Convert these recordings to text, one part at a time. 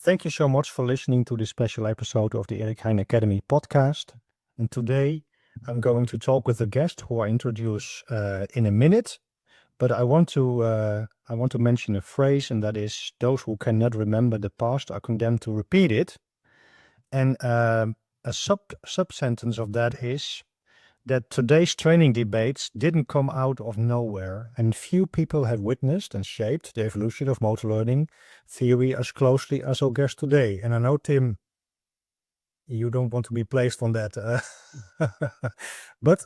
Thank you so much for listening to this special episode of the Erik Heijn Academy podcast. And today I'm going to talk with a guest who I introduce in a minute. But I want to mention a phrase, and that is, those who cannot remember the past are condemned to repeat it. And a sub-sentence of that is that today's training debates didn't come out of nowhere, and few people have witnessed and shaped the evolution of motor learning theory as closely as our guest today. And I know, Tim, you don't want to be placed on that, but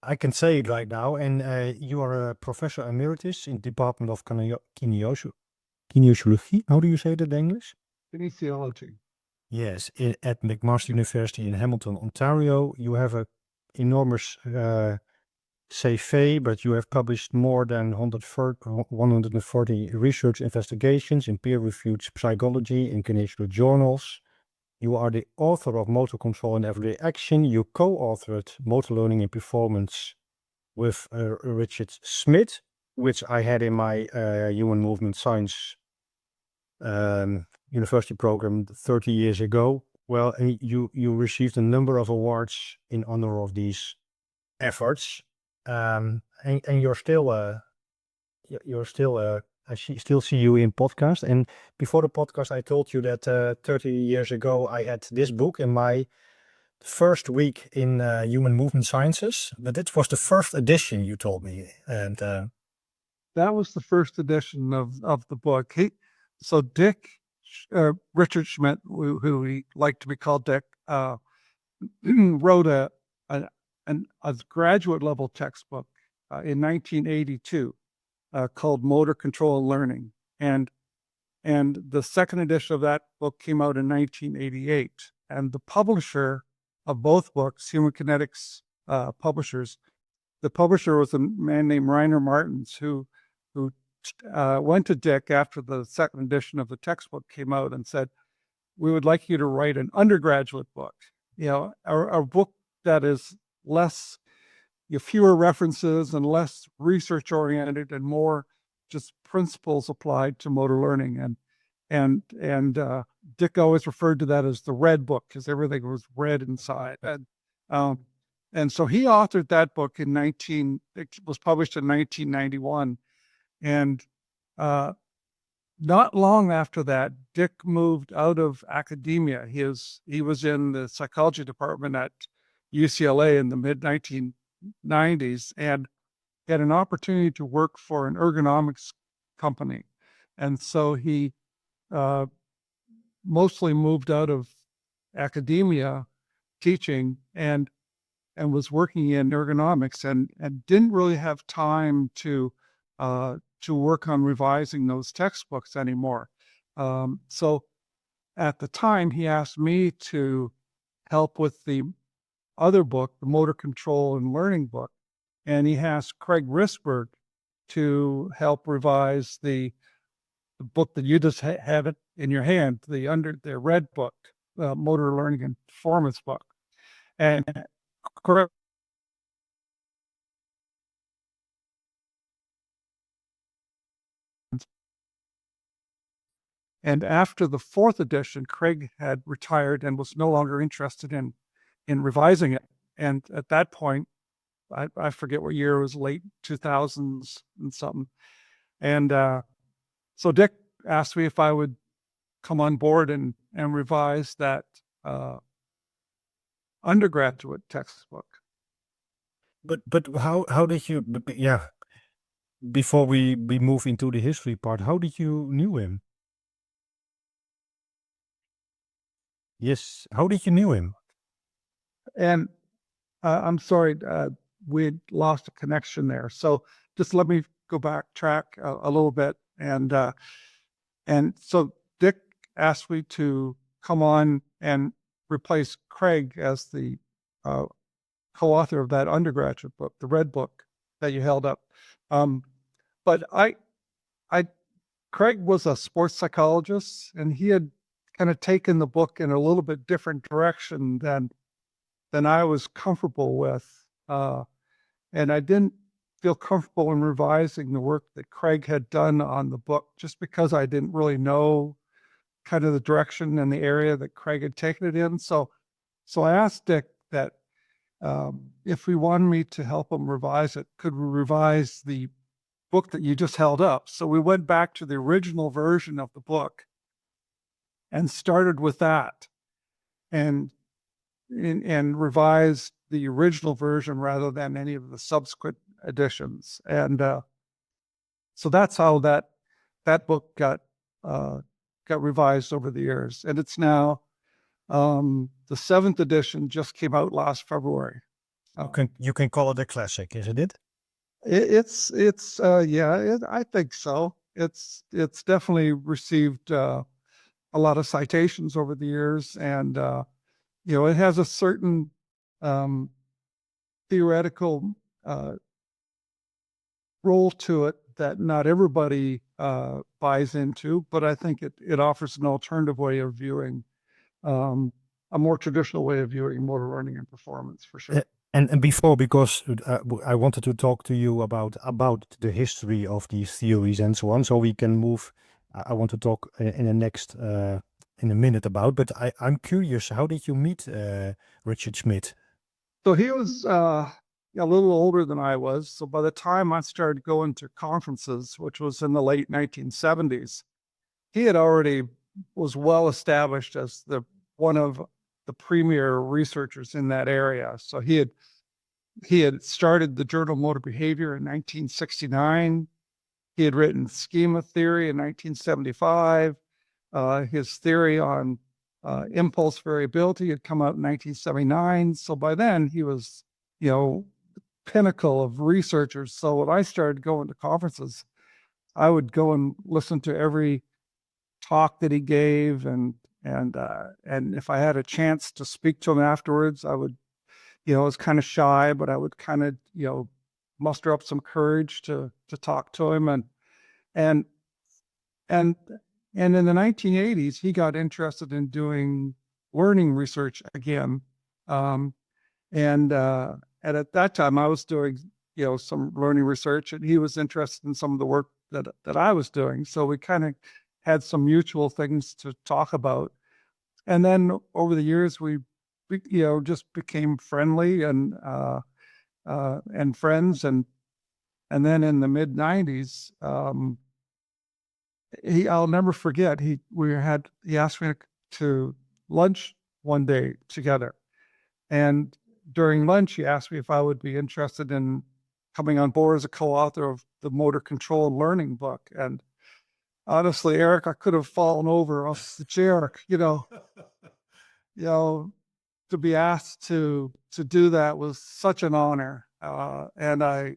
I can say it right now. And you are a professor emeritus in the Department of Kinesiology. How do you say that in English? Kinesiology. Yes, at McMaster University in Hamilton, Ontario. You have a enormous CV, but you have published more than 140 research investigations in peer-reviewed psychology in kinesiology journals. You are the author of Motor Control and Everyday Action. You co-authored Motor Learning and Performance with Richard Schmidt, which I had in my Human Movement Science university program 30 years ago. Well, and you received a number of awards in honor of these efforts. And you're still I still see you in podcast. And before the podcast, I told you that 30 years ago I had this book in my first week in Human Movement Sciences, but it was the first edition, you told me. And that was the first edition of the book. Richard Schmidt, who we like to be called Dick, wrote a graduate level textbook in 1982 called Motor Control and Learning, and the second edition of that book came out in 1988. And the publisher of both books, Human Kinetics Publishers, the publisher was a man named Rainer Martens, who went to Dick after the second edition of the textbook came out and said, "We would like you to write an undergraduate book, a book that is less, fewer references and less research oriented and more just principles applied to motor learning." And Dick always referred to that as the red book because everything was red inside. And so he authored that book it was published in 1991. And not long after that, Dick moved out of academia. He was in the psychology department at UCLA in the mid-1990s and had an opportunity to work for an ergonomics company. And so he mostly moved out of academia teaching and was working in ergonomics and didn't really have time to work on revising those textbooks anymore. So at the time, he asked me to help with the other book, the Motor Control and Learning book, and he asked Craig Risberg to help revise the book that you just have it in your hand, the red book, Motor Learning and Performance book. And correct. And after the fourth edition, Craig had retired and was no longer interested in revising it. And at that point, I forget what year, it was late 2000s and something. And so Dick asked me if I would come on board and revise that undergraduate textbook. but how did you? Before we move into the history part, how did you knew him? Yes, how did you knew him? And I'm sorry, we lost a connection there. So just let me go backtrack a little bit. And so Dick asked me to come on and replace Craig as the co-author of that undergraduate book, the red book that you held up. But Craig was a sports psychologist, and he had kind of taken the book in a little bit different direction than I was comfortable with. And I didn't feel comfortable in revising the work that Craig had done on the book just because I didn't really know kind of the direction and the area that Craig had taken it in. So I asked Dick that if we wanted me to help him revise it, could we revise the book that you just held up? So we went back to the original version of the book and started with that, and revised the original version rather than any of the subsequent editions. And so that's how that book got revised over the years. And it's now the 7th edition just came out last February. You can call it a classic, isn't it? I think so. It's definitely received a lot of citations over the years, and it has a certain theoretical role to it that not everybody buys into, but I think it offers an alternative way of viewing, a more traditional way of viewing motor learning and performance, for sure. And before, because I wanted to talk to you about the history of these theories and so on, so we can move. I want to talk in the next in a minute about, but I'm curious, how did you meet Richard Schmidt? So he was a little older than I was. So by the time I started going to conferences, which was in the late 1970s, he had already was well established as one of the premier researchers in that area. So he had started the journal Motor Behavior in 1969. He had written schema theory in 1975. His theory on impulse variability had come out in 1979. So by then he was, pinnacle of researchers. So when I started going to conferences, I would go and listen to every talk that he gave, and if I had a chance to speak to him afterwards, I would, I was kind of shy, but I would kind of, muster up some courage to talk to him, and in the 1980s, he got interested in doing learning research again, and at that time, I was doing, some learning research, and he was interested in some of the work that I was doing. So we kind of had some mutual things to talk about. And then over the years, we just became friendly and friends. And then in the mid 90s, I'll never forget, he asked me to lunch one day together. And during lunch, he asked me if I would be interested in coming on board as a co-author of the Motor Control and Learning book. And honestly, Eric, I could have fallen over off the chair, to be asked to do that was such an honor. And I,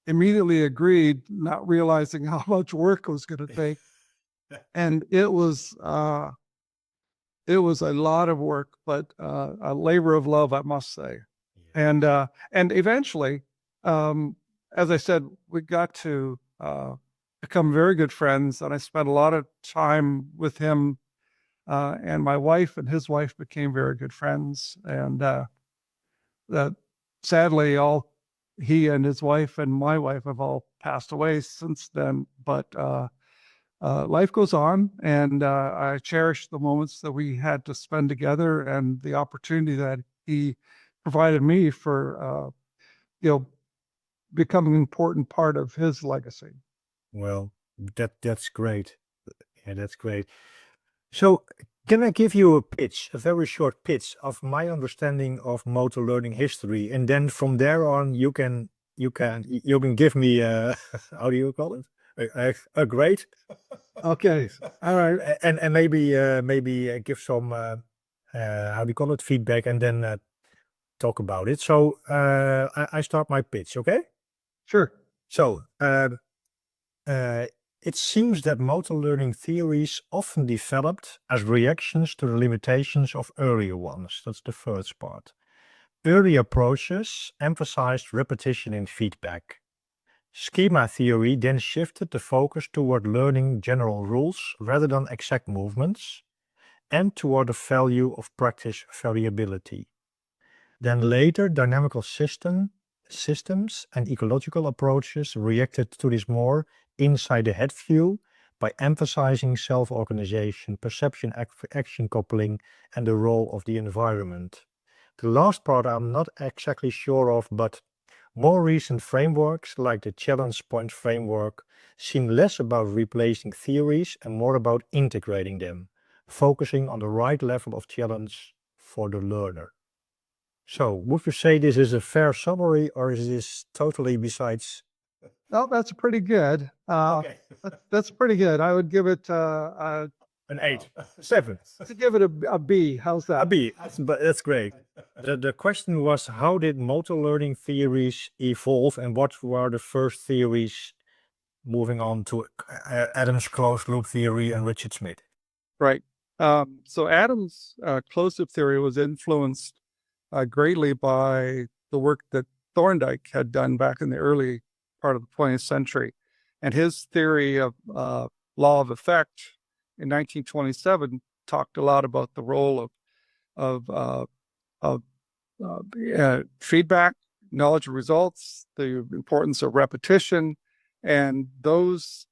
immediately agreed, not realizing how much work it was going to take. And it was a lot of work, but a labor of love, I must say. Yeah. And eventually, as I said, we got to become very good friends, and I spent a lot of time with him, and my wife and his wife became very good friends. And that sadly, he and his wife and my wife have all passed away since then, but life goes on, and I cherish the moments that we had to spend together and the opportunity that he provided me for, becoming an important part of his legacy. Well, that's great. Yeah, that's great. So can I give you a very short pitch of my understanding of motor learning history, and then from there on you can give me how do you call it? A grade. Okay. All right. And maybe give some how do you call it, feedback, and then talk about it. So I start my pitch, okay? Sure. So it seems that motor learning theories often developed as reactions to the limitations of earlier ones. That's the first part. Early approaches emphasized repetition and feedback. Schema theory then shifted the focus toward learning general rules rather than exact movements, and toward the value of practice variability. Then later, dynamical systems and ecological approaches reacted to this more inside the head view by emphasizing self-organization, perception, action coupling, and the role of the environment. The last part I'm not exactly sure of, but more recent frameworks, like the challenge point framework, seem less about replacing theories and more about integrating them, focusing on the right level of challenge for the learner. So, would you say this is a fair summary, or is this totally besides? Oh, that's pretty good. Okay. That's pretty good. I would give it An 8, 7. to give it a B. How's that? A B, but that's great. The question was, how did motor learning theories evolve, and what were the first theories moving on to Adams' closed loop theory and Richard Schmidt? Right. So Adams' closed loop theory was influenced greatly by the work that Thorndike had done back in the early part of the 20th century. And his theory of law of effect in 1927 talked a lot about the role of feedback, knowledge of results, the importance of repetition, and those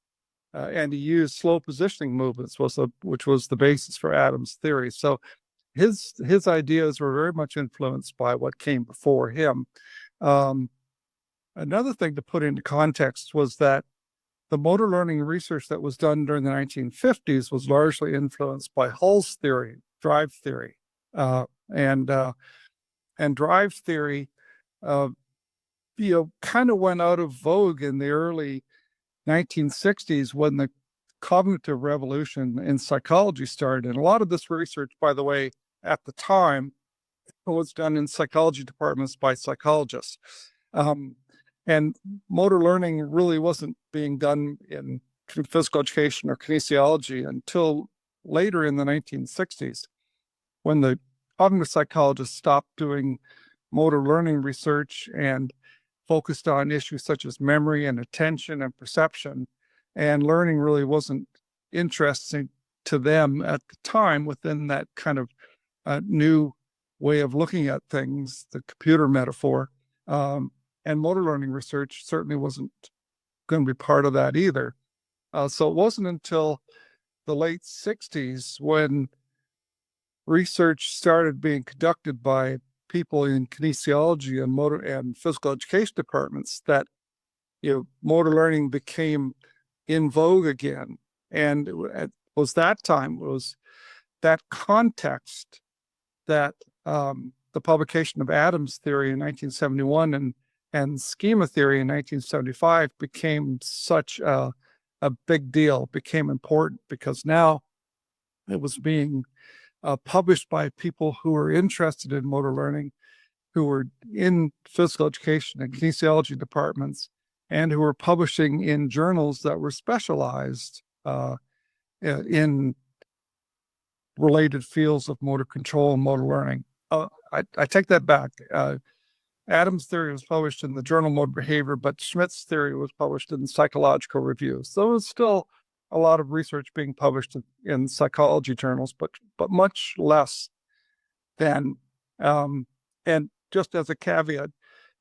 and he used slow positioning movements, which was the basis for Adams' theory. So his ideas were very much influenced by what came before him. Another thing to put into context was that the motor learning research that was done during the 1950s was largely influenced by Hull's theory, drive theory, and drive theory, kind of went out of vogue in the early 1960s when the cognitive revolution in psychology started. And a lot of this research, by the way, at the time was done in psychology departments by psychologists. And motor learning really wasn't being done in physical education or kinesiology until later in the 1960s, when the cognitive psychologists stopped doing motor learning research and focused on issues such as memory and attention and perception. And learning really wasn't interesting to them at the time within that kind of new way of looking at things, the computer metaphor. And motor learning research certainly wasn't going to be part of that either. So it wasn't until the late 60s when research started being conducted by people in kinesiology and motor and physical education departments that motor learning became in vogue again. And it was that time, it was that context that the publication of Adams' theory in 1971 and schema theory in 1975 became such a big deal, became important, because now it was being published by people who were interested in motor learning, who were in physical education and kinesiology departments, and who were publishing in journals that were specialized in related fields of motor control and motor learning. I take that back. Adams' theory was published in the journal Motor Behavior, but Schmidt's theory was published in Psychological Review. So there was still a lot of research being published in psychology journals, but much less than. And just as a caveat,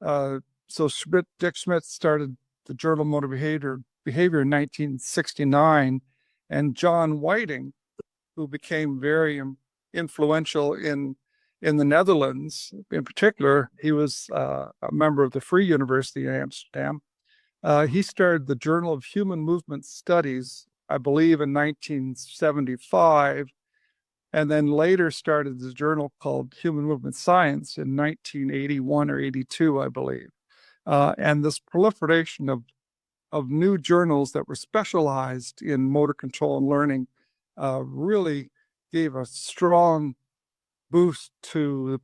so Dick Schmidt started the journal Motor Behavior in 1969, and John Whiting, who became very influential in the Netherlands, in particular, he was a member of the Free University in Amsterdam. He started the Journal of Human Movement Studies, I believe, in 1975, and then later started the journal called Human Movement Science in 1981 or 82, I believe. And this proliferation of new journals that were specialized in motor control and learning really gave a strong boost to the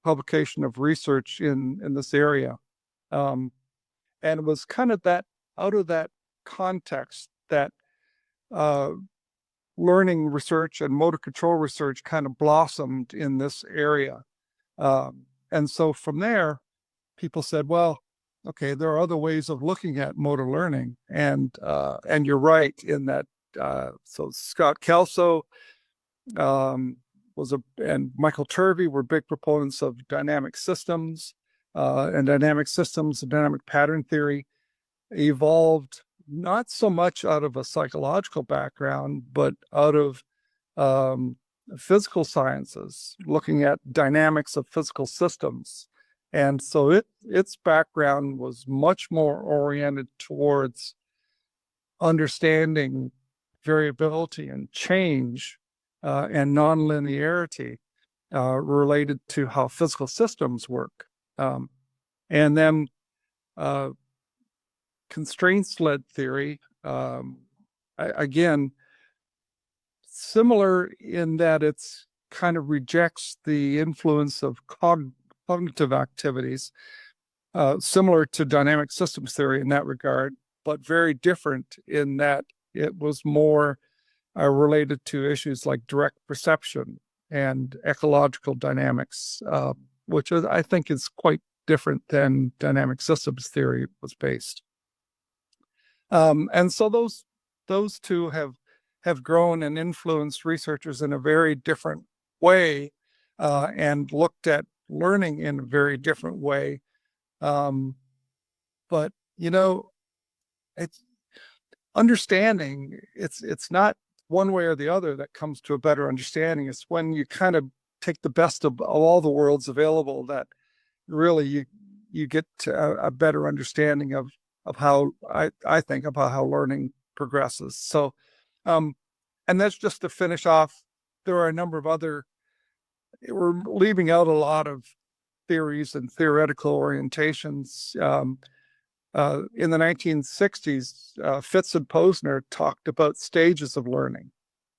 publication of research in this area. And it was kind of that, out of that context, that learning research and motor control research kind of blossomed in this area. And so from there, people said, well, okay, there are other ways of looking at motor learning. And you're right in that. So Scott Kelso and Michael Turvey were big proponents of dynamic systems, and dynamic systems and dynamic pattern theory evolved not so much out of a psychological background, but out of physical sciences, looking at dynamics of physical systems. And so its background was much more oriented towards understanding variability and change and nonlinearity related to how physical systems work. And then constraints-led theory, again, similar in that it's kind of rejects the influence of cognitive activities, similar to dynamic systems theory in that regard, but very different in that it was more related to issues like direct perception and ecological dynamics, which I think is quite different than dynamic systems theory was based. And so those two have grown and influenced researchers in a very different way, and looked at learning in a very different way. But it's understanding. It's not one way or the other that comes to a better understanding. It's when you kind of take the best of all the worlds available that really you get to a better understanding of how I think about how learning progresses. So, and that's just to finish off. There are a number of other. We're leaving out a lot of theories and theoretical orientations. In the 1960s, Fitz and Posner talked about stages of learning.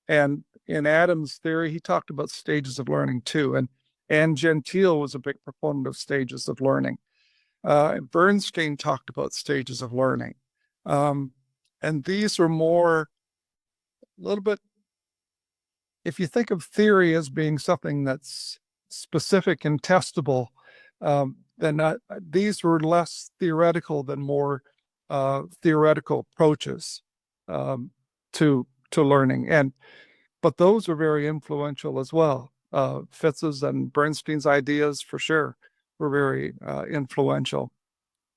And in Adams' theory, he talked about stages of learning too. And Gentile was a big proponent of stages of learning. Bernstein talked about stages of learning. And these are more, a little bit, if you think of theory as being something that's specific and testable, then these were less theoretical than more theoretical approaches to learning. But those are very influential as well. Fitz's and Bernstein's ideas, for sure, were very influential.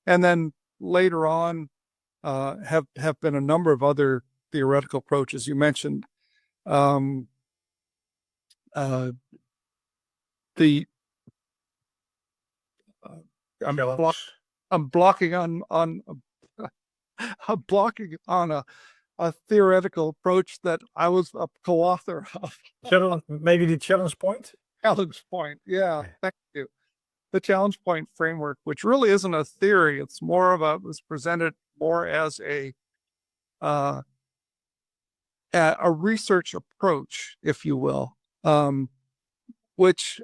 And then later on, have been a number of other theoretical approaches. You mentioned the I'm blocking on I'm blocking on a theoretical approach that I was a co-author of. Maybe the challenge point? Challenge point, yeah, thank you. The challenge point framework, which really isn't a theory, it's more of was presented more as a research approach, if you will, which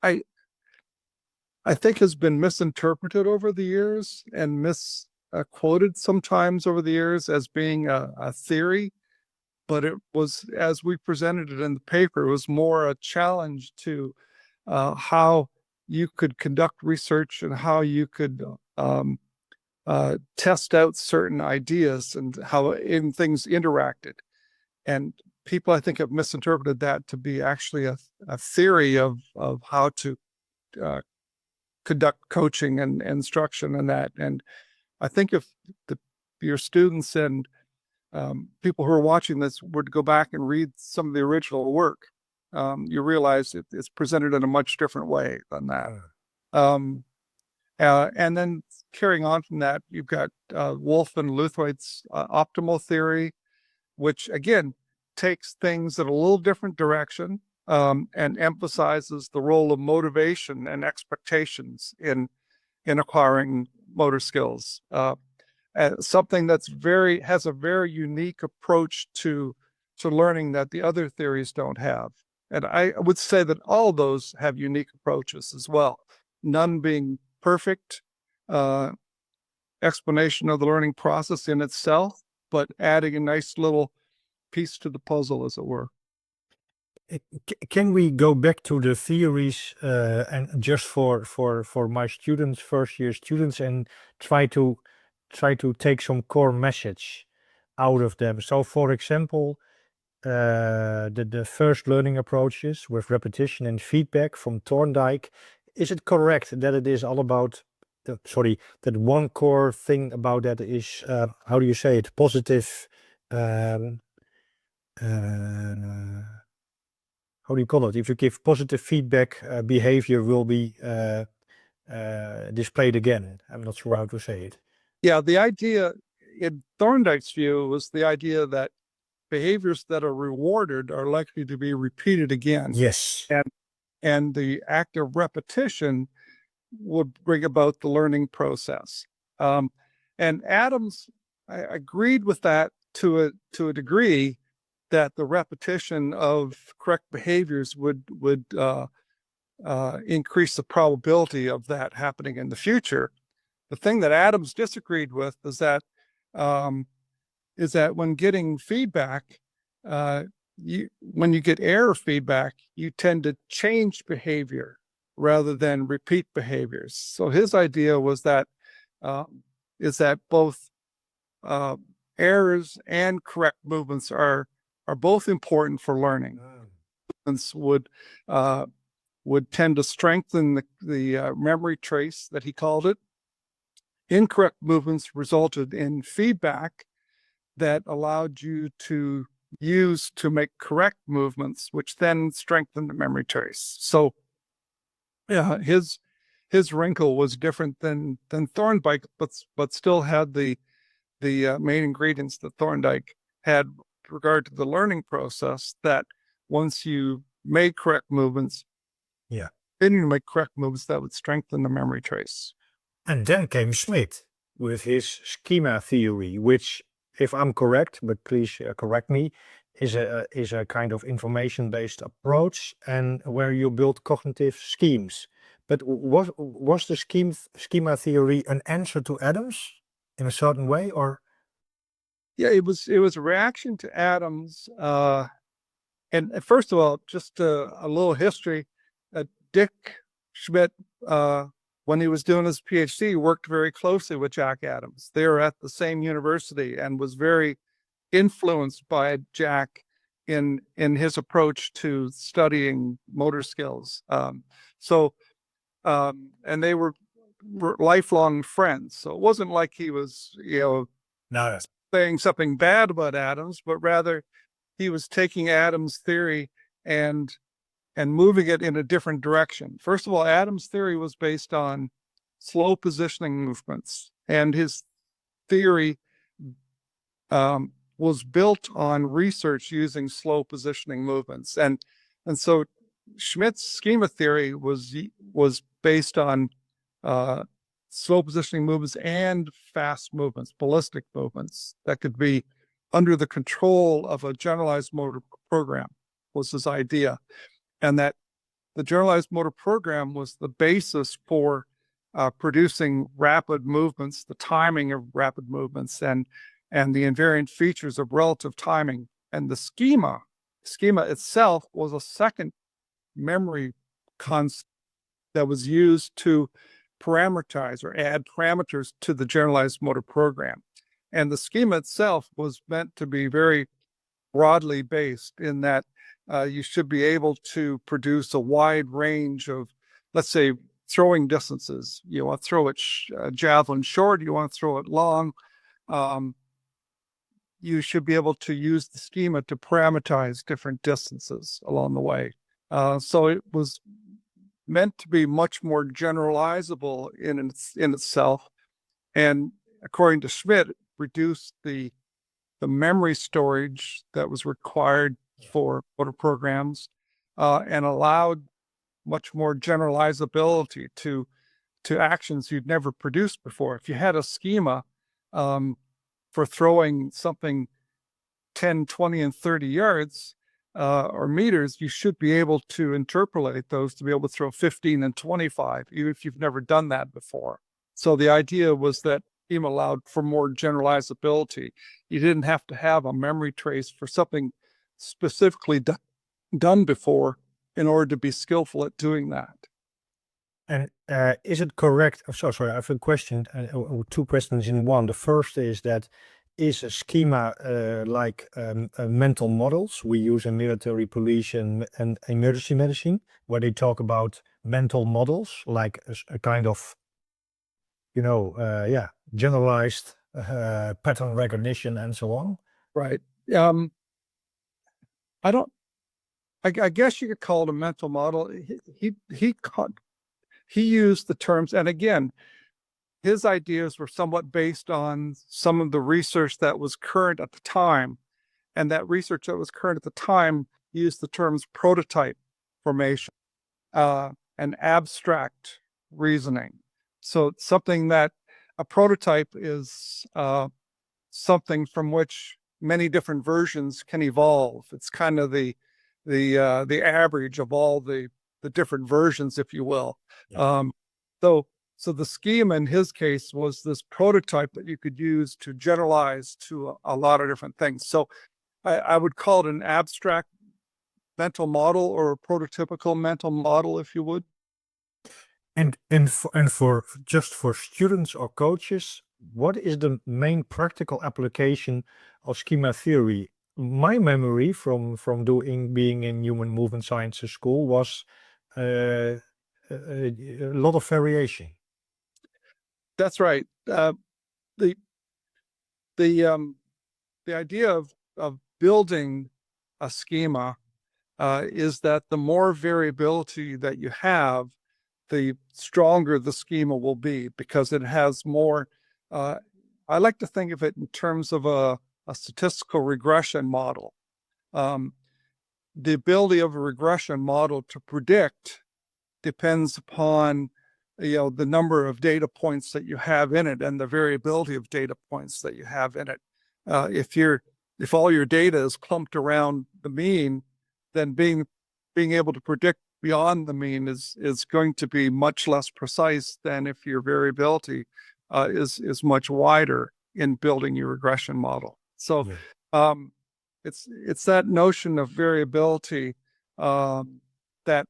I think has been misinterpreted over the years and misquoted sometimes over the years as being a theory. But it was, as we presented it in the paper, it was more a challenge to how you could conduct research and how you could test out certain ideas and how things interacted. And people, I think, have misinterpreted that to be actually a theory of how to conduct coaching and instruction and that. And I think if your students and people who are watching this were to go back and read some of the original work, you realize it's presented in a much different way than that. And then carrying on from that, you've got Wolff and Luthwaite's optimal theory, which again takes things in a little different direction and emphasizes the role of motivation and expectations in acquiring motor skills. Something that's has a very unique approach to learning that the other theories don't have. And I would say that all of those have unique approaches as well, none being perfect explanation of the learning process in itself, but adding a nice little piece to the puzzle, as it were. Can we go back to the theories and just for my students, first year students, and try to take some core message out of them? So, for example, the first learning approaches with repetition and feedback from Thorndike. Is it correct that it is all about that one core thing about that is, how do you say it? Positive, how do you call it? If you give positive feedback, behavior will be displayed again. I'm not sure how to say it. Yeah, the idea in Thorndike's view was the idea that behaviors that are rewarded are likely to be repeated again. Yes. And the act of repetition would bring about the learning process. And Adams, I agreed with that to a degree, that the repetition of correct behaviors would increase the probability of that happening in the future. The thing that Adams disagreed with is that when getting feedback, when you get error feedback, you tend to change behavior rather than repeat behaviors. So his idea was that both errors and correct movements are both important for learning. Movements would tend to strengthen the memory trace, that he called it. Incorrect movements resulted in feedback that allowed you to use to make correct movements, which then strengthen the memory trace. So yeah, his wrinkle was different than Thorndike, but still had the main ingredients that Thorndike had with regard to the learning process, that once you made correct movements, continue to make correct movements, that would strengthen the memory trace. And then came Schmidt with his schema theory, which, if I'm correct, but please correct me, is a kind of information-based approach, and where you build cognitive schemes. But was the schema theory an answer to Adams in a certain way, or? Yeah, it was a reaction to Adams. And first of all, just a little history. Dick Schmidt, when he was doing his PhD, worked very closely with Jack Adams. They were at the same university and was very influenced by Jack in his approach to studying motor skills. And they were lifelong friends. So it wasn't like he was, saying something bad about Adams, but rather he was taking Adams' theory and moving it in a different direction. First of all, Adams' theory was based on slow positioning movements, and his theory was built on research using slow positioning movements. And so Schmidt's schema theory was based on slow positioning movements and fast movements, ballistic movements that could be under the control of a generalized motor program, was his idea. And that the generalized motor program was the basis for producing rapid movements, the timing of rapid movements, and the invariant features of relative timing. And the schema itself was a second memory concept that was used to parameterize or add parameters to the generalized motor program. And the schema itself was meant to be very broadly based, in that you should be able to produce a wide range of, let's say, throwing distances. You want to throw it javelin short, you want to throw it long. You should be able to use the schema to parameterize different distances along the way. So it was meant to be much more generalizable in itself. And according to Schmidt, it reduced the memory storage that was required for motor programs, and allowed much more generalizability to actions you'd never produced before. If you had a schema for throwing something 10, 20, and 30 yards or meters, you should be able to interpolate those to be able to throw 15 and 25, even if you've never done that before. So the idea was that schema allowed for more generalizability. You didn't have to have a memory trace for something specifically done before in order to be skillful at doing that. And is it correct? Oh, sorry, I have a question, two questions in one. The first is that, is a schema like mental models we use in military police and emergency medicine, where they talk about mental models, like a kind of generalized pattern recognition and so on. Right. I guess you could call it a mental model. He used the terms, and again, his ideas were somewhat based on some of the research that was current at the time. And that research that was current at the time used the terms prototype formation and abstract reasoning. So something that a prototype is something from which many different versions can evolve. It's kind of the average of all the different versions, if you will. Yeah. So the schema in his case was this prototype that you could use to generalize to a lot of different things. So I would call it an abstract mental model or a prototypical mental model, if you would. And for students or coaches, what is the main practical application of schema theory? My memory from being in human movement sciences school was a lot of variation. That's right. The idea of building a schema is that the more variability that you have, the stronger the schema will be, because it has more. I like to think of it in terms of a statistical regression model. The ability of a regression model to predict depends upon the number of data points that you have in it and the variability of data points that you have in it. If all your data is clumped around the mean, then being able to predict beyond the mean is going to be much less precise than if your variability is much wider in building your regression model. So it's that notion of variability that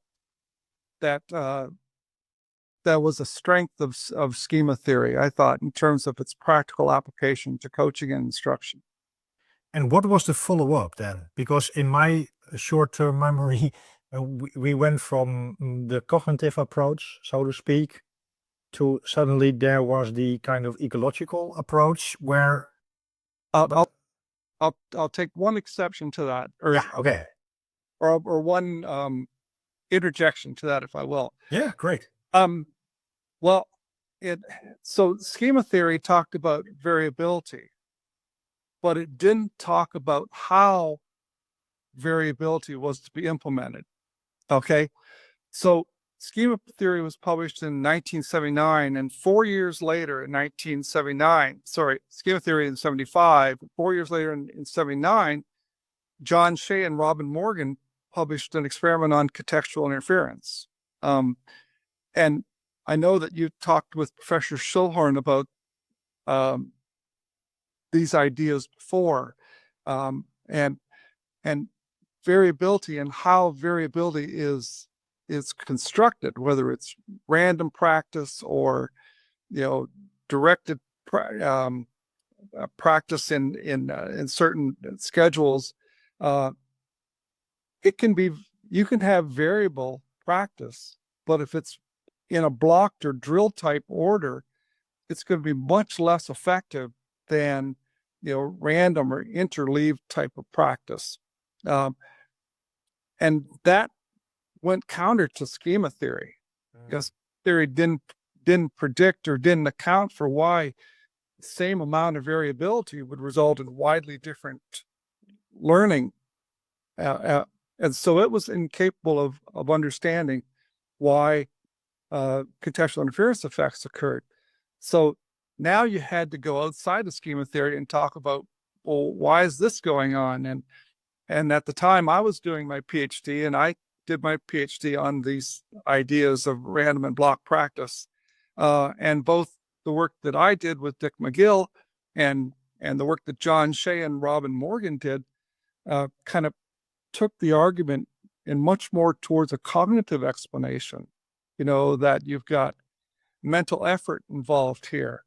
was a strength of schema theory, I thought, in terms of its practical application to coaching and instruction. And what was the follow-up then? Because in my short-term memory, we went from the cognitive approach, so to speak, to suddenly there was the kind of ecological approach where... I'll take one exception to that, or one interjection to that, if I will. Yeah, great. Well, so schema theory talked about variability, but it didn't talk about how variability was to be implemented. Okay, so schema theory was published in 1979, and 4 years later, in 1979, schema theory in 75, 4 years later in 79, John Shea and Robin Morgan published an experiment on contextual interference. And I know that you talked with Professor Schulhorn about these ideas before, and variability and how variability is constructed, whether it's random practice or directed practice in certain schedules. You can have variable practice, but if it's in a blocked or drill type order, it's going to be much less effective than random or interleaved type of practice. And that went counter to schema theory, because theory didn't predict or didn't account for why the same amount of variability would result in widely different learning. And so it was incapable of understanding why contextual interference effects occurred. So now you had to go outside of schema theory and talk about, well, why is this going on? And at the time I was doing my PhD, and I did my PhD on these ideas of random and block practice. And both the work that I did with Dick McGill and the work that John Shea and Robin Morgan did kind of took the argument in much more towards a cognitive explanation, that you've got mental effort involved here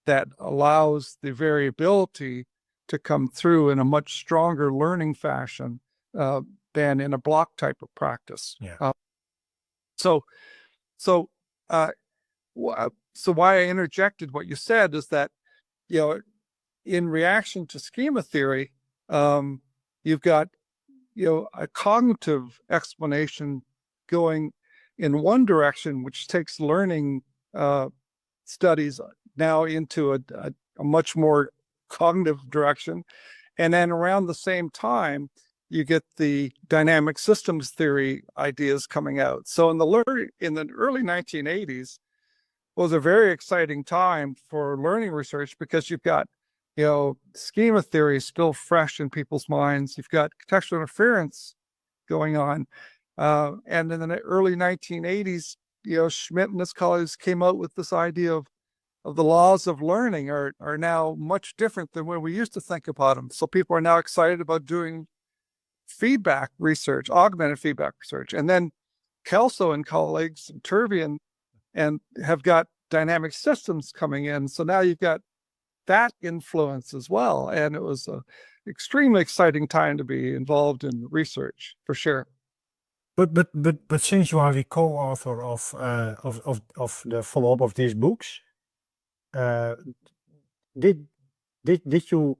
that allows the variability to come through in a much stronger learning fashion than in a block type of practice. Yeah. so why I interjected what you said is that, in reaction to schema theory, you've got, a cognitive explanation going in one direction, which takes learning studies now into a much more cognitive direction. And then around the same time, you get the dynamic systems theory ideas coming out. So in the early 1980s was a very exciting time for learning research, because you've got, schema theory still fresh in people's minds. You've got contextual interference going on. And in the early 1980s, Schmidt and his colleagues came out with this idea of the laws of learning are now much different than when we used to think about them. So people are now excited about doing feedback research, augmented feedback research. And then Kelso and colleagues, and Turvey and have got dynamic systems coming in. So now you've got that influence as well. And it was an extremely exciting time to be involved in research, for sure. But since you are the co-author of the follow-up of these books, did you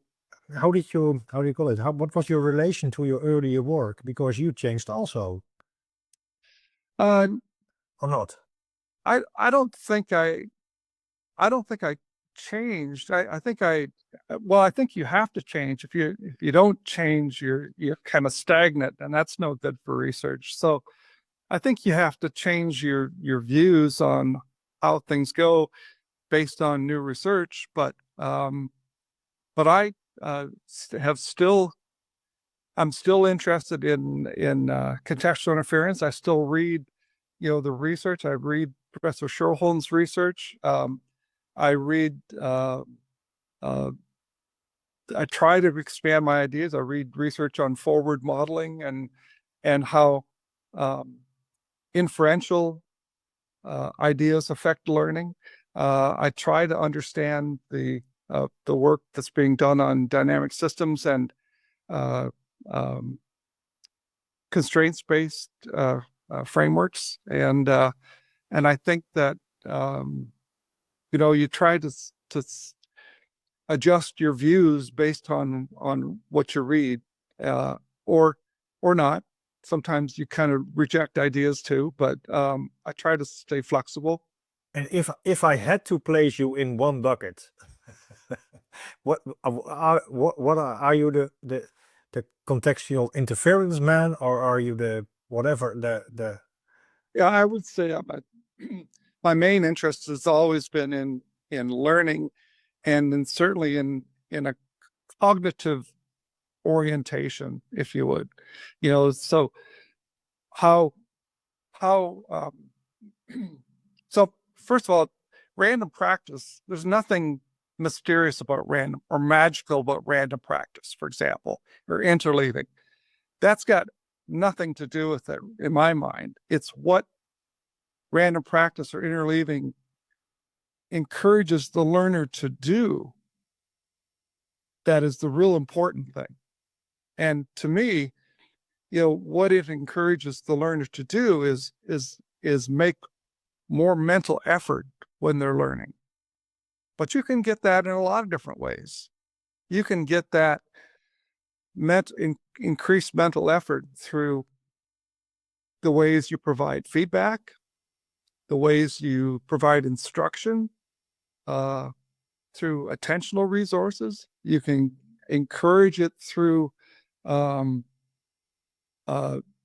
how do you call it? What was your relation to your earlier work? Because you changed also, Uh, or not? I don't think I changed. I think I think you have to change. If you don't change, you're kind of stagnant, and that's no good for research. So I think you have to change your views on how things go based on new research. But I I'm still interested in contextual interference. I still read, the research. I read Professor Schorholm's research. I read, I try to expand my ideas. I read research on forward modeling and how inferential ideas affect learning. I try to understand the work that's being done on dynamic systems and constraints-based frameworks, and I think that you try to adjust your views based on what you read, or not. Sometimes you kind of reject ideas too, but I try to stay flexible. And if I had to place you in one bucket, what are you the contextual interference man, or are you the whatever the Yeah, I would say my main interest has always been in learning, and certainly in a cognitive orientation, if you would. So how so first of all, random practice, there's nothing mysterious about random or magical about random practice, for example, or interleaving. That's got nothing to do with it in my mind. It's what random practice or interleaving encourages the learner to do that is the real important thing. And to me, what it encourages the learner to do is make more mental effort when they're learning. But you can get that in a lot of different ways. You can get that increased mental effort through the ways you provide feedback, the ways you provide instruction, through attentional resources. You can encourage it through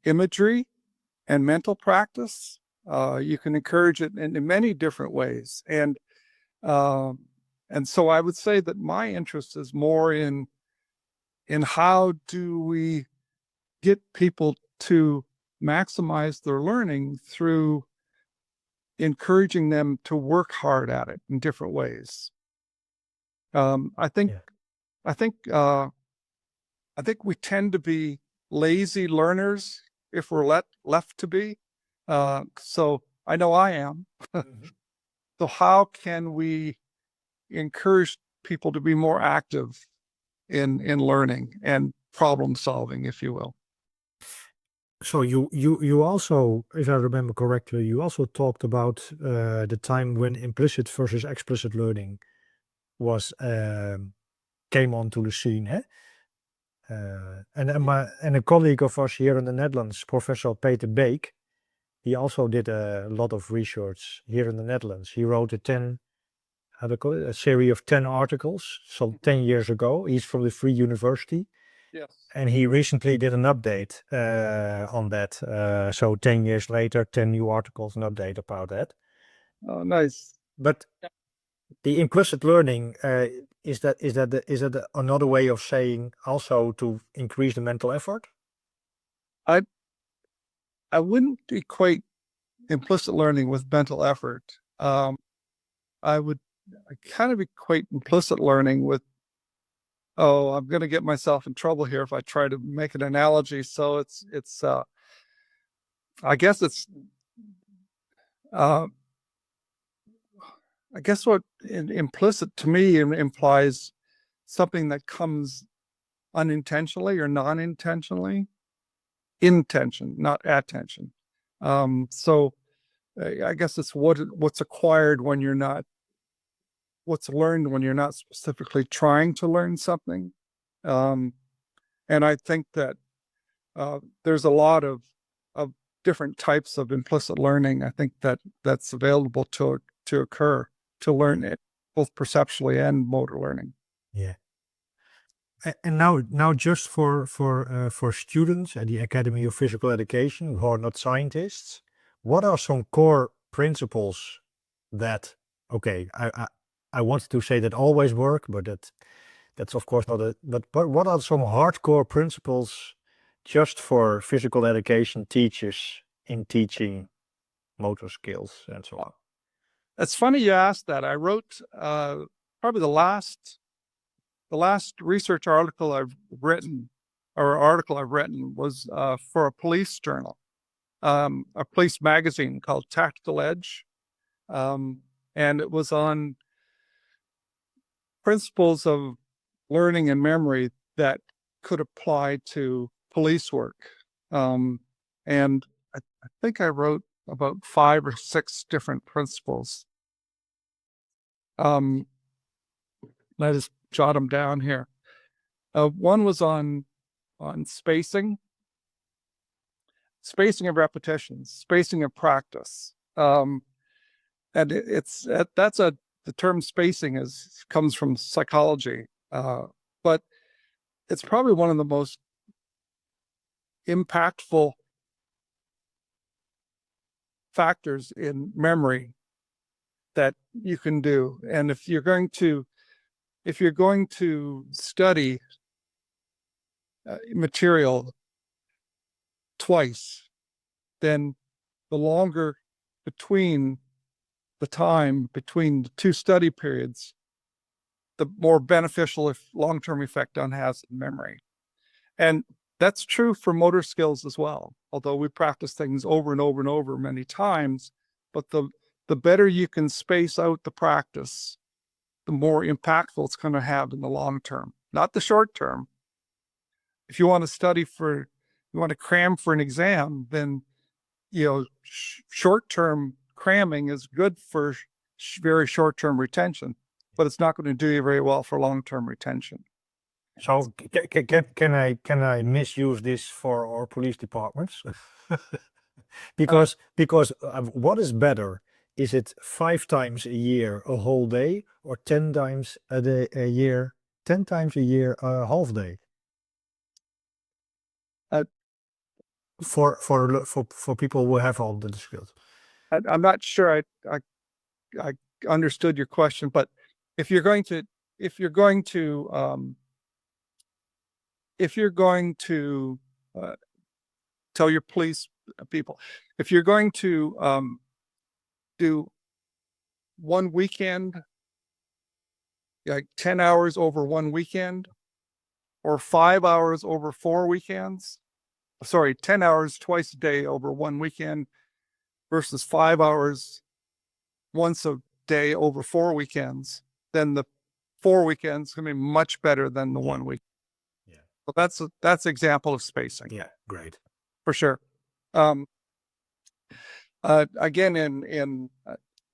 imagery and mental practice. You can encourage it in many different ways. And so I would say that my interest is more in how do we get people to maximize their learning through encouraging them to work hard at it in different ways. I think we tend to be lazy learners if we're left to be. So I know I am. So how can we encourage people to be more active in learning and problem solving, if you will? So you also, if I remember correctly, you also talked about the time when implicit versus explicit learning was came onto the scene, eh? And a colleague of us here in the Netherlands, Professor Peter Beek, he also did a lot of research here in the Netherlands. He wrote how do you call it, a series of 10 articles some 10 years ago. He's from the Free University. Yes. And he recently did an update on that. So 10 years later, 10 new articles, an update about that. Oh, nice. But the implicit learning, is that another way of saying also to increase the mental effort? I wouldn't equate implicit learning with mental effort. I kind of equate implicit learning with, oh, I'm going to get myself in trouble here if I try to make an analogy. So I guess I guess what implicit to me implies something that comes unintentionally or non-intentionally, intention, not attention. So I guess it's what's acquired when you're not, what's learned when you're not specifically trying to learn something. And I think that there's a lot of different types of implicit learning. I think that's available to occur, to learn it, both perceptually and motor learning. Yeah. And now just for students at the Academy of Physical Education who are not scientists, what are some core principles that, okay, I wanted to say that always work, but that's of course not but what are some hardcore principles just for physical education teachers in teaching motor skills and so on? It's funny you asked that. I wrote probably the last research article I've written, was for a police journal, a police magazine called Tactical Edge. And it was on principles of learning and memory that could apply to police work. And I think I wrote about 5 or 6 different principles. Let us jot them down here. One was on spacing of repetitions, spacing of practice. And the term spacing comes from psychology, but it's probably one of the most impactful factors in memory that you can do. And if you're going to study material twice, then the longer the time between the 2 study periods, the more beneficial long-term effect on has in memory. And that's true for motor skills as well, although we practice things over and over and over many times. But the better you can space out the practice, the more impactful it's going to have in the long term, not the short term. If you want to cram for an exam, then short-term cramming is good for very short-term retention, but it's not going to do you very well for long-term retention. So can I misuse this for our police departments? because what is better? Is it 5 times a year a whole day, or 10 times a year, 10 times a year a half day? For people who have all the skills. I'm not sure I understood your question, but if you're going to tell your police people, if you're going to do one weekend, like 10 hours over one weekend, or 5 hours over 4 weekends, 10 hours twice a day over one weekend versus 5 hours once a day over 4 weekends, then the 4 weekends can be much better than the 1 week. Yeah. So that's example of spacing. Yeah, great. For sure. Again,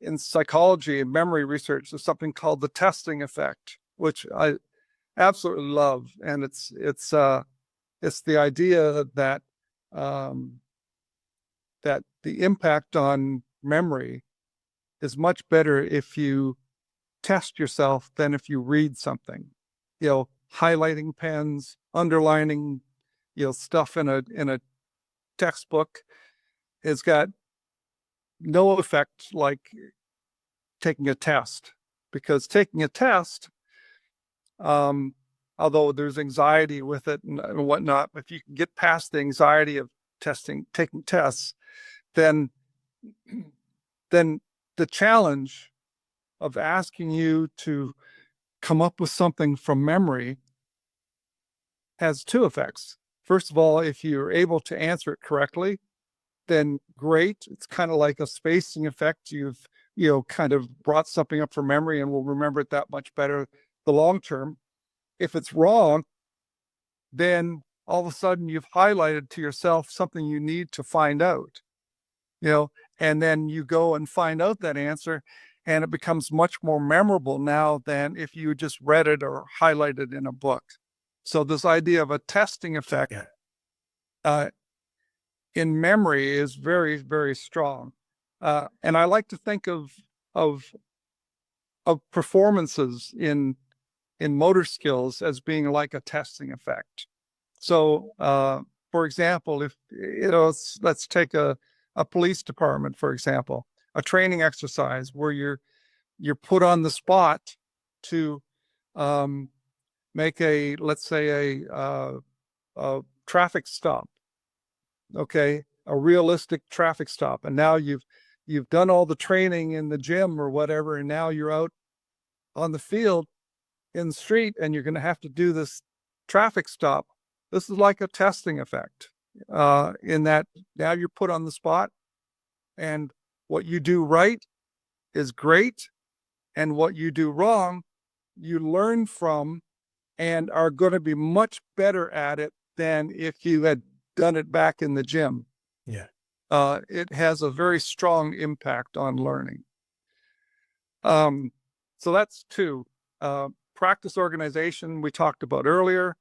in psychology and memory research, there's something called the testing effect, which I absolutely love, and it's the idea that that the impact on memory is much better if you test yourself than if you read something. You know, highlighting pens, underlining, stuff in a textbook has got no effect like taking a test, because taking a test, although there's anxiety with it and whatnot, if you can get past the anxiety of taking tests, then the challenge of asking you to come up with something from memory has two effects. First of all, if you're able to answer it correctly, then great. It's kind of like a spacing effect. You've, kind of brought something up from memory and will remember it that much better the long term. If it's wrong, then all of a sudden you've highlighted to yourself something you need to find out, and then you go and find out that answer, and it becomes much more memorable now than if you just read it or highlighted in a book. So this idea of a testing effect in memory is very, very strong. And I like to think of performances in motor skills as being like a testing effect. So, for example, if, let's take a police department, for example, a training exercise where you're put on the spot to make let's say a traffic stop, okay, a realistic traffic stop. And now you've done all the training in the gym or whatever, and now you're out on the field in the street and you're going to have to do this traffic stop. This is like a testing effect, in that now you're put on the spot, and what you do right is great, and what you do wrong, you learn from and are going to be much better at it than if you had done it back in the gym. Yeah. It has a very strong impact on learning. So that's two. Practice organization we talked about earlier.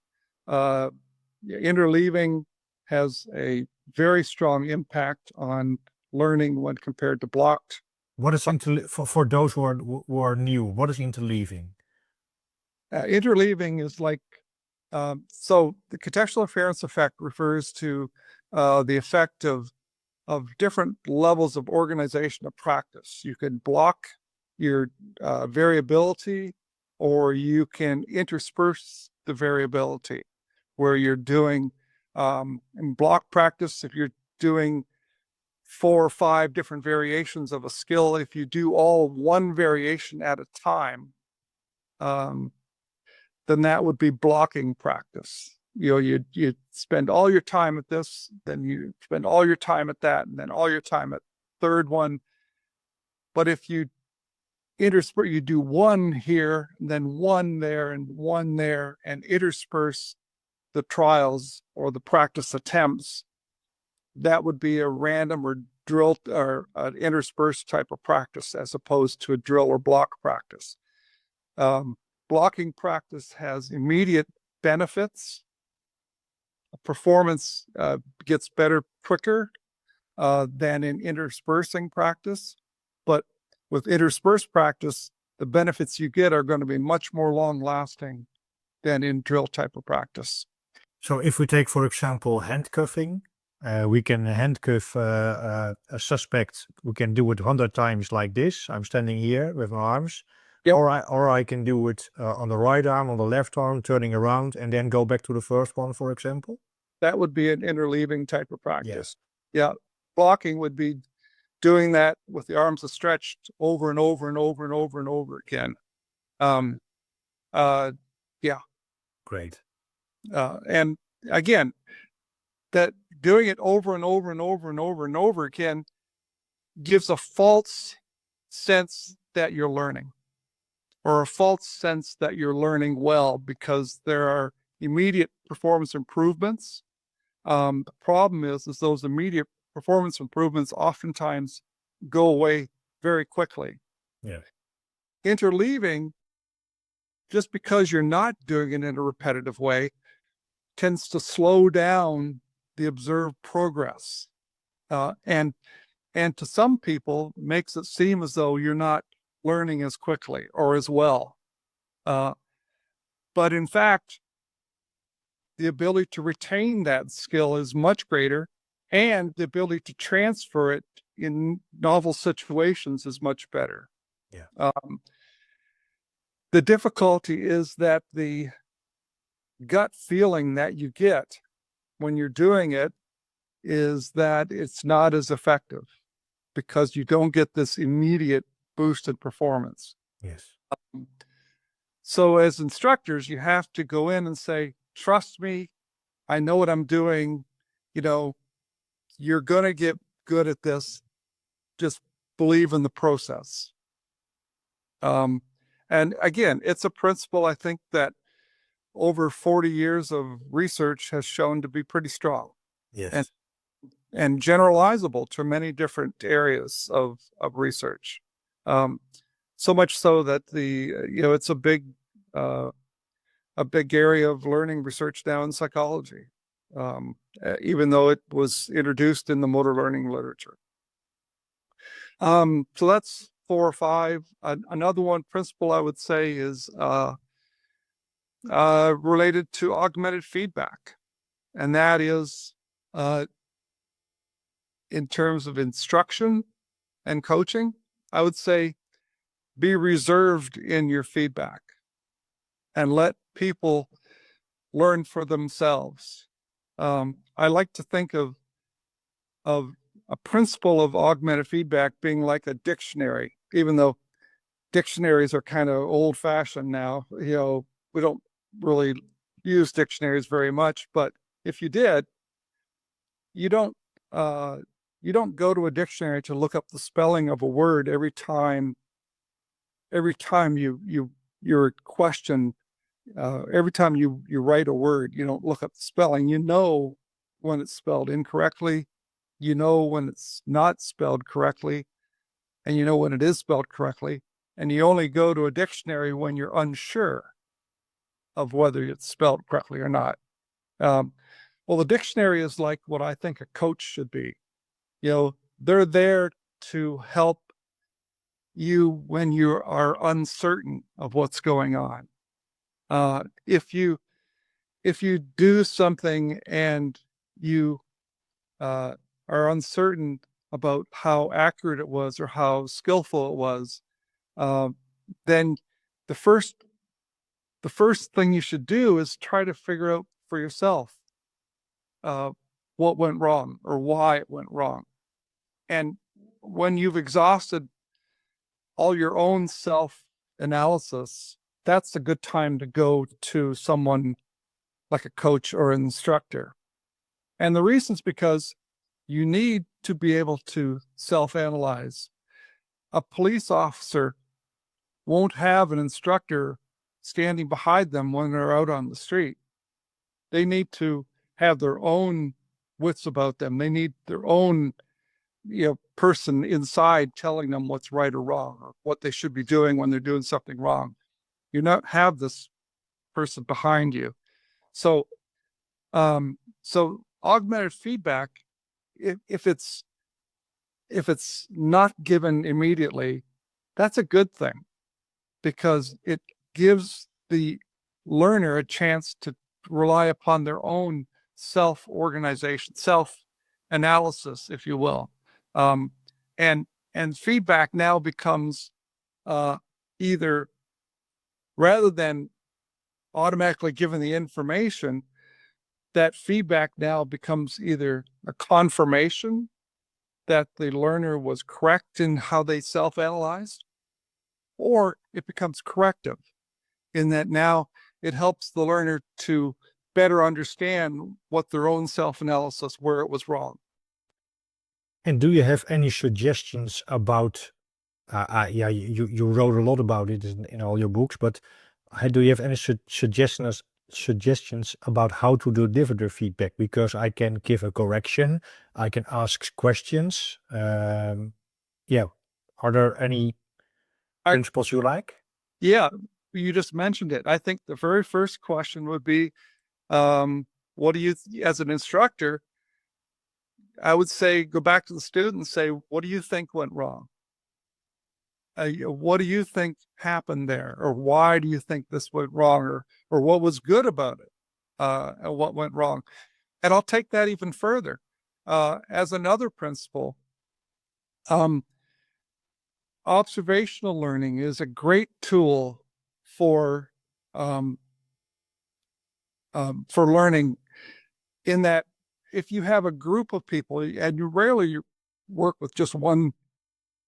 Interleaving has a very strong impact on learning when compared to blocked. What is for those who are new? What is interleaving? Interleaving is like, so the contextual inference effect refers to the effect of different levels of organization of practice. You can block your variability, or you can intersperse the variability, where you're doing in block practice, if you're doing 4 or 5 different variations of a skill, if you do all one variation at a time, then that would be blocking practice. You spend all your time at this, then you spend all your time at that, and then all your time at third one. But if you intersperse, you do one here, and then one there, and intersperse the trials or the practice attempts, that would be a random or drill or an interspersed type of practice, as opposed to a drill or block practice. Blocking practice has immediate benefits. Performance gets better quicker than in interspersing practice. But with interspersed practice, the benefits you get are going to be much more long lasting than in drill type of practice. So if we take, for example, handcuffing, we can handcuff a suspect. We can do it 100 times like this. I'm standing here with my arms. Yep. Or I can do it on the right arm, on the left arm, turning around, and then go back to the first one, for example. That would be an interleaving type of practice. Yeah. Blocking would be doing that with the arms stretched over and over and over and over and over again. Yeah. Great. And again, that doing it over and over and over and over and over again gives a false sense that you're learning, or a false sense that you're learning well, because there are immediate performance improvements. The problem is those immediate performance improvements oftentimes go away very quickly. Yeah. Interleaving, just because you're not doing it in a repetitive way, tends to slow down the observed progress. And to some people makes it seem as though you're not learning as quickly or as well. But in fact, the ability to retain that skill is much greater, and the ability to transfer it in novel situations is much better. Yeah. The difficulty is that the gut feeling that you get when you're doing it is that it's not as effective because you don't get this immediate boost in performance. Yes. So as instructors, you have to go in and say, trust me, I know what I'm doing. You know, you're going to get good at this. Just believe in the process. And again, it's a principle I think that over 40 years of research has shown to be pretty strong. Yes. And generalizable to many different areas of research. So much so that it's a big area of learning research now in psychology, even though it was introduced in the motor learning literature. So that's 4 or 5. Another one principle I would say is related to augmented feedback, and that is in terms of instruction and coaching, I would say be reserved in your feedback and let people learn for themselves. I like to think of a principle of augmented feedback being like a dictionary, even though dictionaries are kind of old fashioned now. We don't really use dictionaries very much, but if you did, you don't go to a dictionary to look up the spelling of a word every time you're questioned. Every time you write a word, you don't look up the spelling. You know when it's spelled incorrectly, you know when it's not spelled correctly, and you know when it is spelled correctly. And you only go to a dictionary when you're unsure of whether it's spelled correctly or not. Well, the dictionary is like what I think a coach should be. They're there to help you when you are uncertain of what's going on. If you do something and you are uncertain about how accurate it was or how skillful it was, then the first thing you should do is try to figure out for yourself what went wrong or why it went wrong. And when you've exhausted all your own self-analysis, that's a good time to go to someone like a coach or an instructor. And the reason is because you need to be able to self-analyze. A police officer won't have an instructor standing behind them when they're out on the street. They need to have their own wits about them. They need their own person inside telling them what's right or wrong, or what they should be doing when they're doing something wrong. You not have this person behind you. So augmented feedback, if it's not given immediately, that's a good thing, because it gives the learner a chance to rely upon their own self-organization, self-analysis, if you will. And feedback now becomes either, rather than automatically given the information, that feedback now becomes either a confirmation that the learner was correct in how they self-analyzed, or it becomes corrective in that now it helps the learner to better understand what their own self-analysis, where it was wrong. And do you have any suggestions about, you wrote a lot about it in all your books, but do you have any suggestions suggestions about how to deliver the feedback, because I can give a correction, I can ask questions. Yeah, are there any principles you like? Yeah, you just mentioned it. I think the very first question would be, what do you, as an instructor, I would say, go back to the student and say, what do you think went wrong? What do you think happened there? Or why do you think this went wrong? Or what was good about it? And what went wrong? And I'll take that even further. As another principle, observational learning is a great tool for learning, in that if you have a group of people, and you rarely work with just one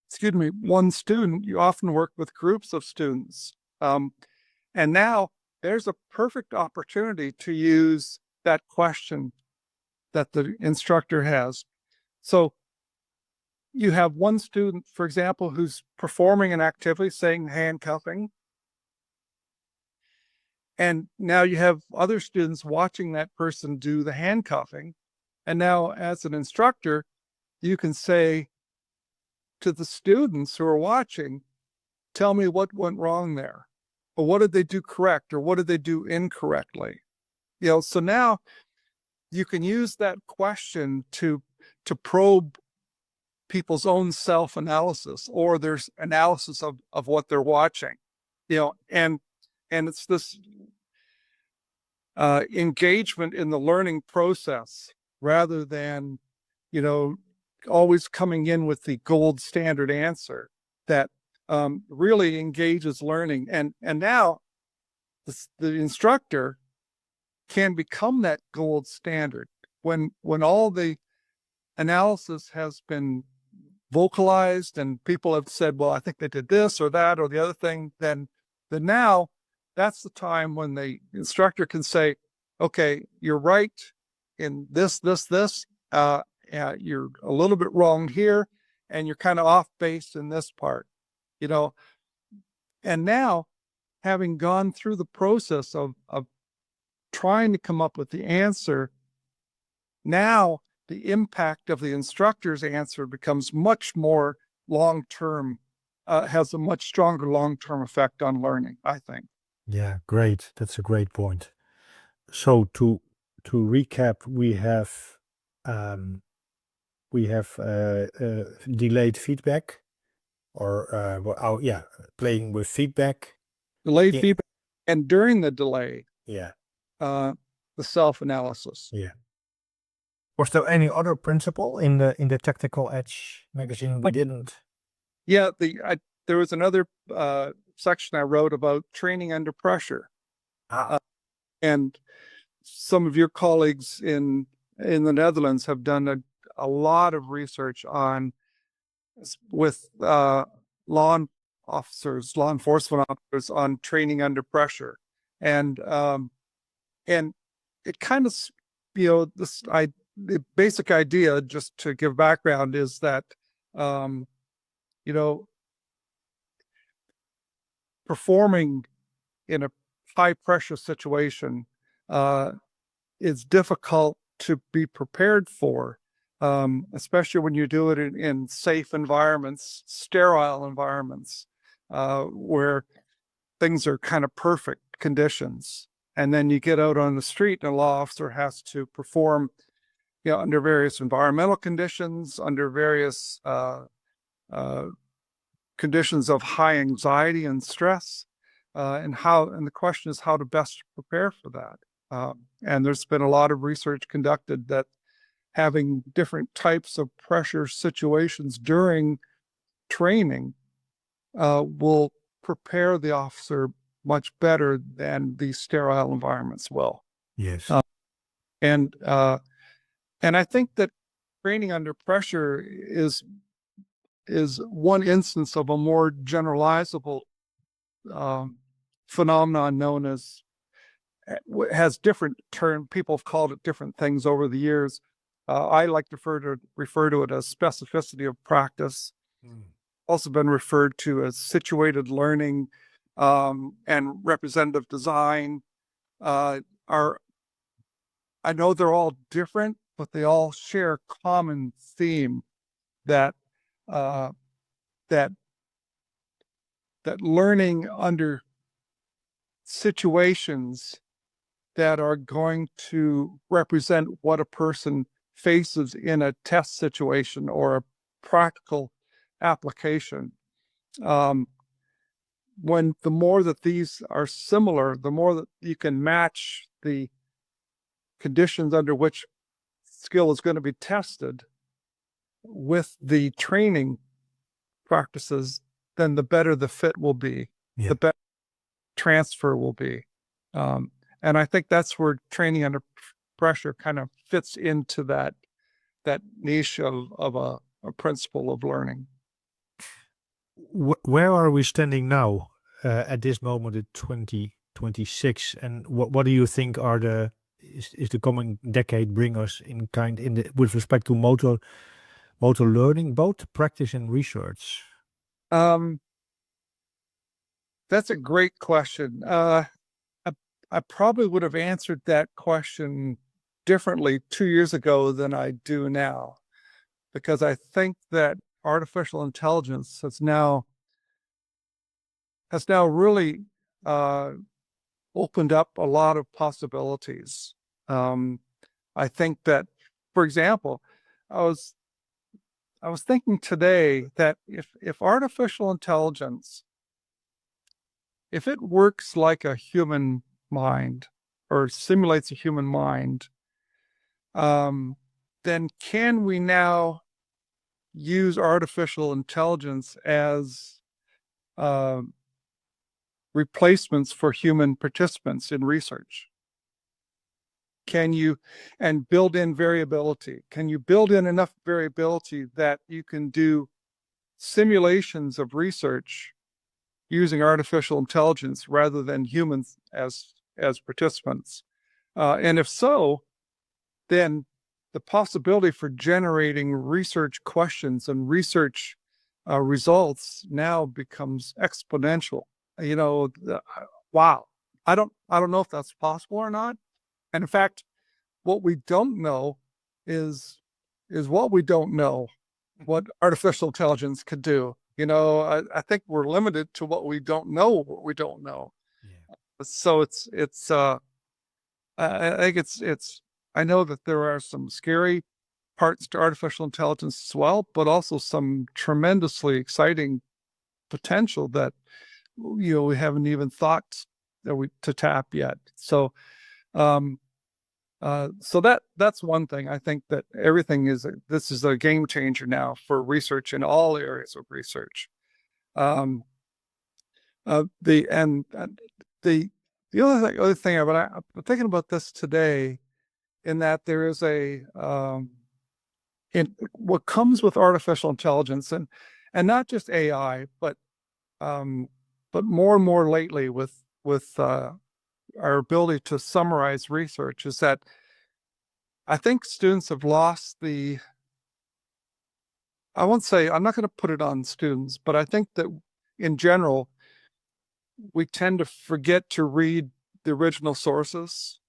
student, you often work with groups of students. And now there's a perfect opportunity to use that question that the instructor has. So you have one student, for example, who's performing an activity, saying handcuffing. And now you have other students watching that person do the handcuffing. And now, as an instructor, you can say to the students who are watching, tell me what went wrong there, or what did they do correct, or what did they do incorrectly? So now you can use that question to probe people's own self-analysis, or their analysis of what they're watching. And it's this engagement in the learning process, rather than, always coming in with the gold standard answer, that really engages learning. And now the instructor can become that gold standard. When all the analysis has been vocalized and people have said, well, I think they did this or that or the other thing, then now that's the time when the instructor can say, okay, you're right in this. You're a little bit wrong here, and you're kind of off base in this part, And now, having gone through the process of trying to come up with the answer, now the impact of the instructor's answer becomes much more long-term, has a much stronger long-term effect on learning, I think. Yeah, great. That's a great point. So to recap, we have delayed feedback, or playing with feedback. Delayed feedback, and during the delay, Yeah. The self-analysis. Yeah. Was there any other principle in the Technical Edge magazine we didn't? Yeah, there was another section I wrote about training under pressure. And some of your colleagues in the Netherlands have done a lot of research with law enforcement officers on training under pressure. And it kind of, the basic idea, just to give background, is that, performing in a high pressure situation is difficult to be prepared for, especially when you do it in safe environments, sterile environments, where things are kind of perfect conditions. And then you get out on the street and a law officer has to perform, under various environmental conditions, under various conditions of high anxiety and stress, and the question is how to best prepare for that. And there's been a lot of research conducted that having different types of pressure situations during training will prepare the officer much better than these sterile environments will. Yes. And I think that training under pressure is one instance of a more generalizable phenomenon known as, has different terms. People have called it different things over the years. I like to refer to it as specificity of practice. Also been referred to as situated learning, and representative design. are, I know they're all different, but they all share a common theme that that learning under situations that are going to represent what a person faces in a test situation or a practical application. When the more that these are similar, the more that you can match the conditions under which skill is going to be tested with the training practices, then the better the fit will be, the better transfer will be. And I think that's where training under pressure kind of fits into that niche of a principle of learning. Where are we standing now at this moment in 2026, and what do you think are is the coming decade bring us with respect to motor learning, both practice and research? That's a great question. I probably would have answered that question differently 2 years ago than I do now, because I think that artificial intelligence has now really opened up a lot of possibilities. I think that, for example, I was thinking today that if artificial intelligence, if it works like a human mind or simulates a human mind, then can we now use artificial intelligence as replacements for human participants in research? Can you, and build in variability? Can you build in enough variability that you can do simulations of research using artificial intelligence rather than humans as participants? And if so, then the possibility for generating research questions and research results now becomes exponential. Wow. I don't know if that's possible or not. And in fact, what we don't know is what we don't know, what artificial intelligence could do. I think we're limited to what we don't know. Yeah. So I think it's. I know that there are some scary parts to artificial intelligence as well, but also some tremendously exciting potential that we haven't even thought to tap yet. So, that's one thing. I think that this is a game changer now for research in all areas of research. The other thing, but I'm thinking about this today, in that there is in what comes with artificial intelligence, and not just AI, but more and more lately with our ability to summarize research, is that I think students have lost I'm not going to put it on students, but I think that in general, we tend to forget to read the original sources.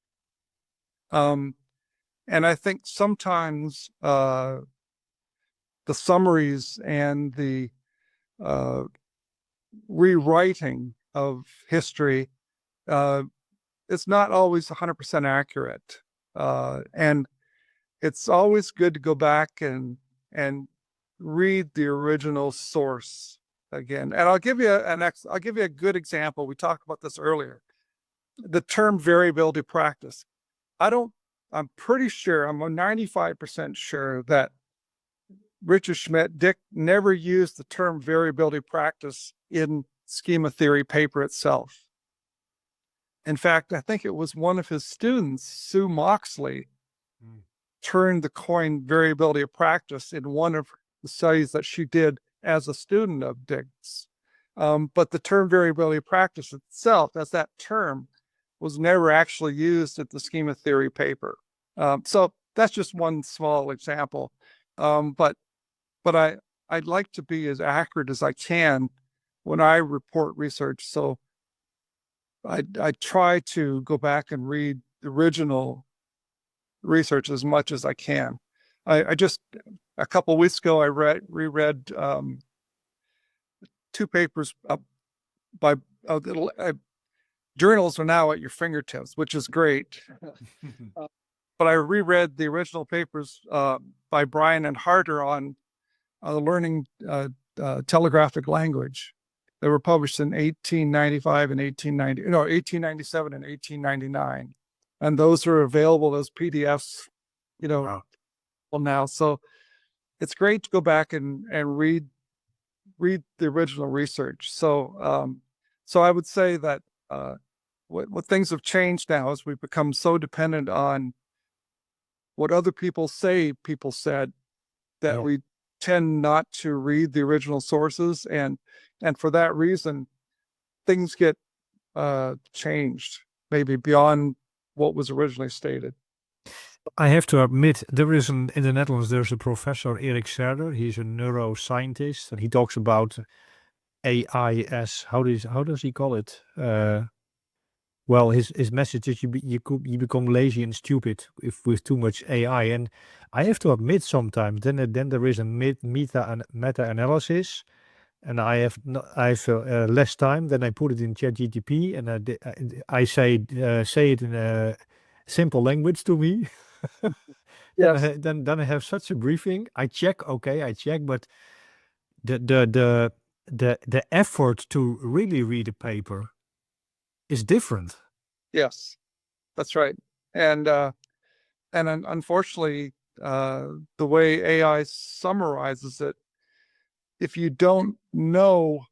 And I think sometimes the summaries and the rewriting of history, it's not always 100% accurate. And it's always good to go back and read the original source again. And I'll give you a good example. We talked about this earlier. The term variability practice. I'm pretty sure, I'm 95% sure that Richard Schmidt, Dick, never used the term variability practice in schema theory paper itself. In fact, I think it was one of his students, Sue Moxley, turned the coin variability of practice in one of the studies that she did as a student of Dick's. But the term variability of practice itself, as that term, was never actually used at the schema theory paper. So that's just one small example. But I'd like to be as accurate as I can when I report research. So I try to go back and read original research as much as I can. I just, a couple of weeks ago, I reread two papers by journals are now at your fingertips, which is great. But I reread the original papers by Bryan and Harter on learning telegraphic language. They were published in 1895 and 1897 and 1899. And those are available as PDFs, Wow. now. So it's great to go back and read the original research. So so I would say that what things have changed now is we've become so dependent on what other people say people said that Yeah. we tend not to read the original sources, and for that reason things get changed maybe beyond what was originally stated. I have to admit, in the Netherlands, there's a professor, Erik Serder. He's a neuroscientist, and he talks about AI as, how does he call it? Well, his message is you become lazy and stupid with too much AI. And I have to admit, sometimes then there is a meta analysis, and I have less time. Then I put it in ChatGPT, and I say it in a simple language to me. Yes. Then I have such a briefing. I check, but the effort to really read a paper is different. Yes, that's right. And unfortunately, the way AI summarizes it, if you don't know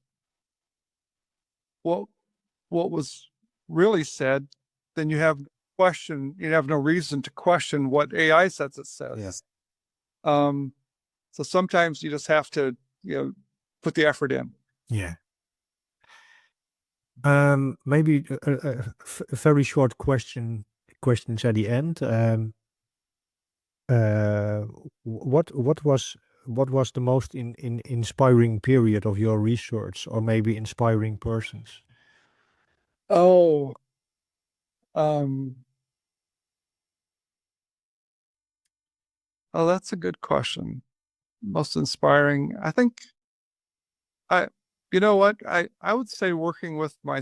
what was really said, then you have no reason to question what AI says it says. Yes. So sometimes you just have to, put the effort in. Yeah. Maybe a very short questions at the end. What was the most inspiring period of your research, or maybe inspiring persons? Oh, that's a good question. Most inspiring, I think. You know what? I would say working with my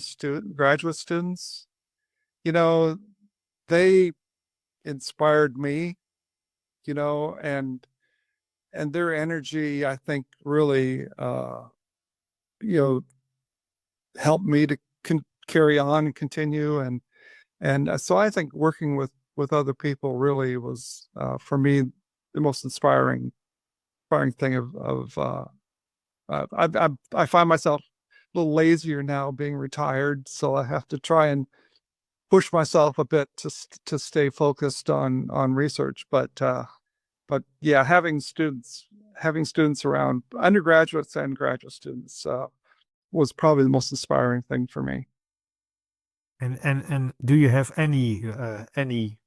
graduate students, they inspired me, and their energy, I think, really, helped me to carry on and continue. And so I think working with other people really was, for me, the most inspiring thing I find myself a little lazier now being retired, so I have to try and push myself a bit to stay focused on research. But yeah, having students around, undergraduates and graduate students, was probably the most inspiring thing for me. And do you have any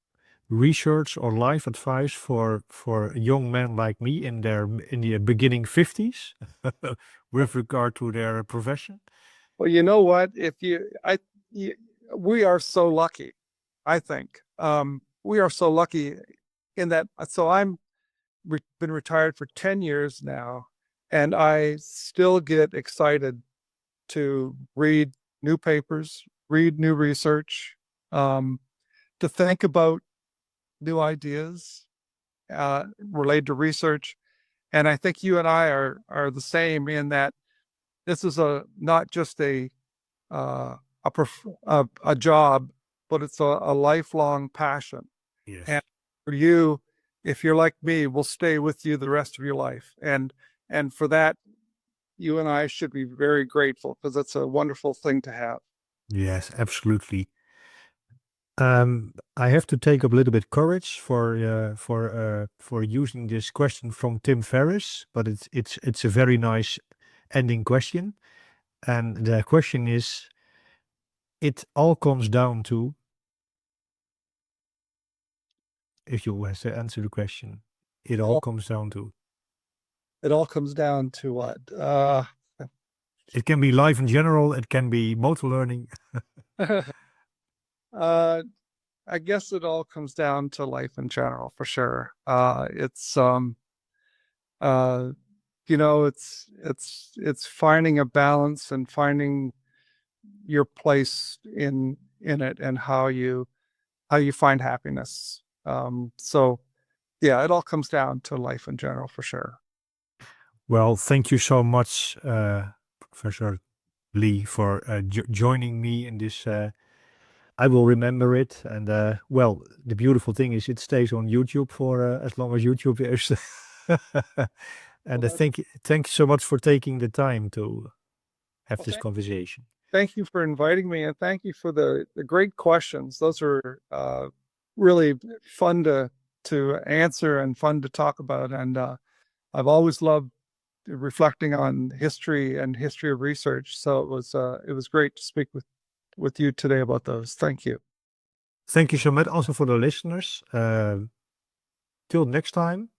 research or life advice for young men like me in the beginning 50s with regard to their profession? Well, you know what? We are so lucky. I think we are so lucky in that. So been retired for 10 years now, and I still get excited to read new papers, read new research, to think about new ideas related to research. And I think you and I are the same in that this is not just a job, but it's a lifelong passion. Yes. And for you, if you're like me, will stay with you the rest of your life. And for that, you and I should be very grateful, because it's a wonderful thing to have. Yes, absolutely. I have to take up a little bit courage for using this question from Tim Ferriss, but it's a very nice ending question. And the question is, it all comes down to, if you want to answer the question, it all comes down to. It all comes down to what? It can be life in general. It can be motor learning. I guess it all comes down to life in general, for sure. It's it's finding a balance and finding your place in it and how you find happiness. So yeah, it all comes down to life in general, for sure. Well, thank you so much, Professor Lee, for joining me in this. I will remember it, and well, the beautiful thing is it stays on YouTube for as long as YouTube is. And Well, thank you so much for taking the time to have well, this conversation. thank you for inviting me, and thank you for the great questions. Those are really fun to answer and fun to talk about. And I've always loved reflecting on history and history of research. So it was great to speak with you today about those. Thank you. Thank you so much also for the listeners. Till next time,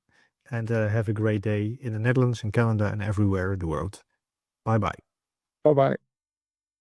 and have a great day in the Netherlands and Canada and everywhere in the world. Bye bye. Bye bye.